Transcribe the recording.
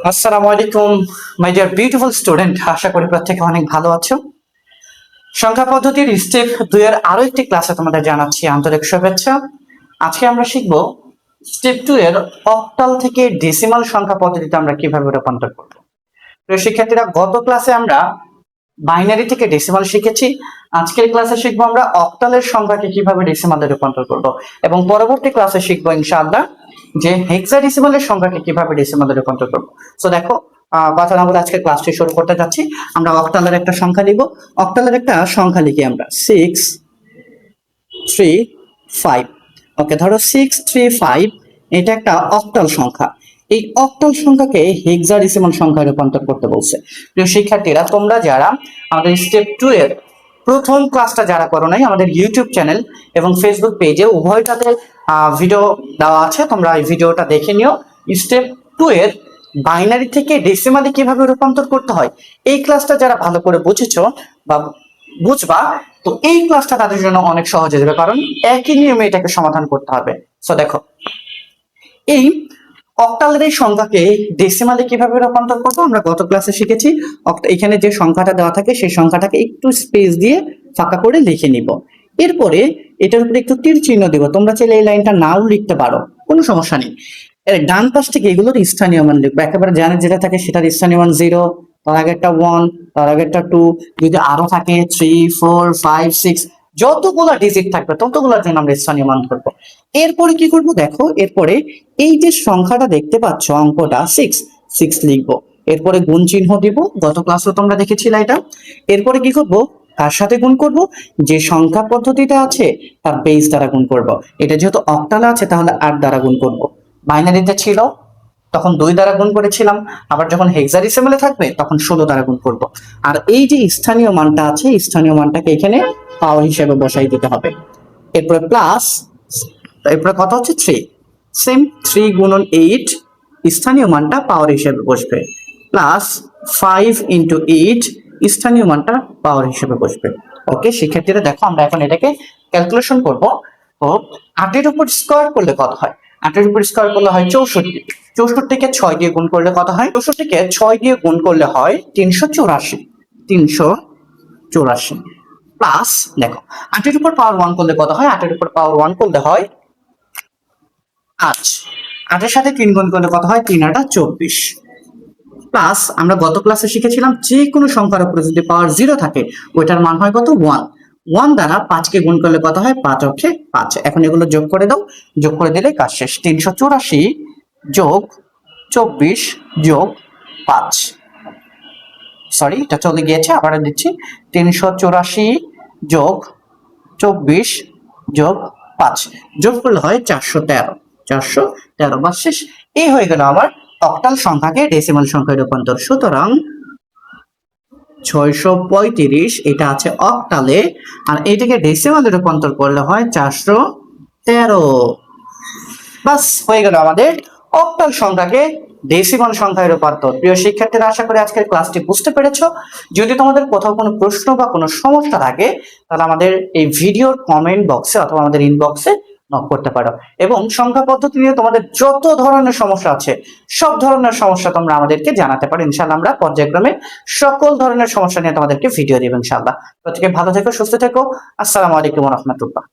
আসসালামু আলাইকুম my dear beautiful student, আশা করি প্রত্যেকে অনেক ভালো আছো। সংখ্যা পদ্ধতির স্টেপ 2 এর আরো একটি ক্লাসে তোমাদের জানাচ্ছি আন্তরিক শুভেচ্ছা। আজকে আমরা শিখব স্টেপ 2 এর অক্টাল থেকে ডেসিমাল সংখ্যা পদ্ধতিতে আমরা কিভাবে রূপান্তর করব। প্রিয় শিক্ষার্থীরা, গত ক্লাসে আমরা বাইনারি থেকে ডেসিমাল শিখেছি। আজকের ক্লাসে শিখবো আমরা অক্টালের সংখ্যাকে কিভাবে ডেসিমালে রূপান্তর করব, এবং পরবর্তী ক্লাসে শিখবো ইনশাআল্লাহ যে হেক্সাডেসিমালের সংখ্যাকে কিভাবে ডেসিমালে রূপান্তর করব। সো দেখো, কথা না বলে আজকে ক্লাসটি শুরু করতে যাচ্ছি। আমরা অক্টালের একটা সংখ্যা লিখব। অক্টালের একটা সংখ্যা লিখি আমরা 635। ওকে, ধরো 635 এটা একটা অক্টাল সংখ্যা। এই অক্টাল সংখ্যাকে হেক্সাডেসিমাল সংখ্যায় রূপান্তর করতে বলছে। প্রিয় শিক্ষার্থীরা, তোমরা যারা আমাদের স্টেপ 2 এর প্রথম ক্লাসটা যারা করো নাই, আমাদের ইউটিউব চ্যানেল এবং ফেসবুক পেজে উভয়টাতে ভিডিও দেওয়া আছে, তোমরা এই ভিডিওটা দেখে নিও। স্টেপ 2 এর বাইনারি থেকে ডেসিমালে কিভাবে রূপান্তর করতে হয়, এই ক্লাসটা যারা ভালো করে বুঝেছো বা বুঝবা, তো এই ক্লাসটা তাদের জন্য অনেক সহজ হয়ে যাবে, কারণ একই নিয়মে এটাকে সমাধান করতে হবে। সো দেখো, এই অক্টালের এই সংখ্যাকে ডেসিমালে কিভাবে রূপান্তর করবো আমরা গত ক্লাসে শিখেছি। এখানে যে সংখ্যাটা দেওয়া থাকে সেই সংখ্যাটাকে একটু স্পেস দিয়ে ফাঁকা করে লিখে নিব। এরপরে এটার উপরে একটু তীর চিহ্ন দিব। তোমরা চাইলে এই লাইনটা নাও লিখতে পারো, কোনো সমস্যা নেই। এর ডান পাশ থেকে এগুলোর স্থানীয় মান লিখবো। একেবারে জানে যেটা থাকে সেটার স্থানীয় মান 0, তার আগেরটা 1, তার আগেরটা 2, যদি আরো থাকে 3, 4, 5, 6, যতগুলো ডিজিট থাকবে ততগুলোর জন্য আমরা স্থানীয় মান করবো। এরপরে কি করব দেখো, এরপরে এই যে সংখ্যাটা দেখতে পাচ্ছ অঙ্কটা 6 লিখবো। এরপরে গুণ চিহ্ন দিব, গত ক্লাসে তোমরা দেখেছিলে এটা। এরপরে কি করব, কার সাথে গুণ করব, যে সংখ্যা পদ্ধতিটা আছে তার বেস দ্বারা গুণ করব। এটা যেহেতু অক্টালে আছে তাহলে 8 দ্বারা গুণ করব। বাইনারিতে ছিল তখন 2 দ্বারা গুণ করেছিলাম, আবার যখন হেক্সাডেসিমালে থাকবে তখন 16 দ্বারা গুণ করব। আর এই যে স্থানীয় মানটা আছে, স্থানীয় মানটাকে এখানে পাওয়ার হিসেবে বসাই দিতে হবে। এরপরে প্লাস, এরপরে কত হচ্ছে 3, সেম 3 গুণন 8, স্থানীয় মানটা পাওয়ার হিসেবে বসবে, প্লাস 5 ইন্টু 8, স্থানীয় মানটা পাওয়ার হিসেবে বসবে। ওকে শিক্ষার্থীরা, দেখো আমরা এখন এটাকে ক্যালকুলেশন করব। তো 8 এর উপর স্কোয়ার করলে কত হয়? 8 এর উপর স্কোয়ার করলে হয় 64। 64কে 6 দিয়ে গুণ করলে কত হয়? 64কে 6 দিয়ে গুণ করলে হয় 384। 384 প্লাস, দেখো 8 এর উপর পাওয়ার 1 করলে কত হয়? 8 এর উপর পাওয়ার 1 করলে হয় 8। 8 এর সাথে 3 গুণ করলে কত হয়? 3 8 24 প্লাস, আমরা গত ক্লাসে শিখেছিলাম যে কোনো সংখ্যার উপরে যদি পাওয়ার 0 থাকে ওইটার মান হয় কত? 1। 1 দ্বারা 5 কে গুণ করলে কত হয়? 5 অক্ষে 5। এখন এগুলো যোগ করে দাও, যোগ করে দিলে কাজ শেষ। 384 যোগ 24 যোগ 5, সরি এটা চলে গিয়েছে, আবার দিচ্ছি। 384 যোগ 24 যোগ 5 যোগ করলে হয় 413। 413 বাস শেষ। এই হয়ে গেল আমার অক্টাল সংখ্যাকে ডেসিমাল সংখ্যায় রূপান্তর। সুতরাং 635 এটা আছে অক্টালে, আর এটাকে ডেসিমালে রূপান্তর করলে হয় 413। বাস হয়ে গেল আমাদের অক্টাল সংখ্যাকে ডেসিমাল সংখ্যায় রূপান্তর। প্রিয় শিক্ষার্থীরা, আশা করি আজকের ক্লাসটি বুঝতে পেরেছো। যদি তোমাদের কোথাও কোনো প্রশ্ন বা কোনো সমস্যা থাকে তাহলে আমাদের এই ভিডিওর কমেন্ট বক্সে অথবা আমাদের ইনবক্সে নক করতে পারো। এবং সংখ্যা পদ্ধতি নিয়ে তোমাদের যত ধরনের সমস্যা আছে সব ধরনের সমস্যা তোমরা আমাদেরকে জানাতে পারো। ইনশাআল্লাহ আমরা পর্যায়ক্রমে সকল ধরনের সমস্যা নিয়ে তোমাদেরকে ভিডিও দেব ইনশাআল্লাহ। প্রত্যেকে ভালো থেকো, সুস্থ থেকো। আসসালামু আলাইকুম ওয়া রাহমাতুল্লাহ।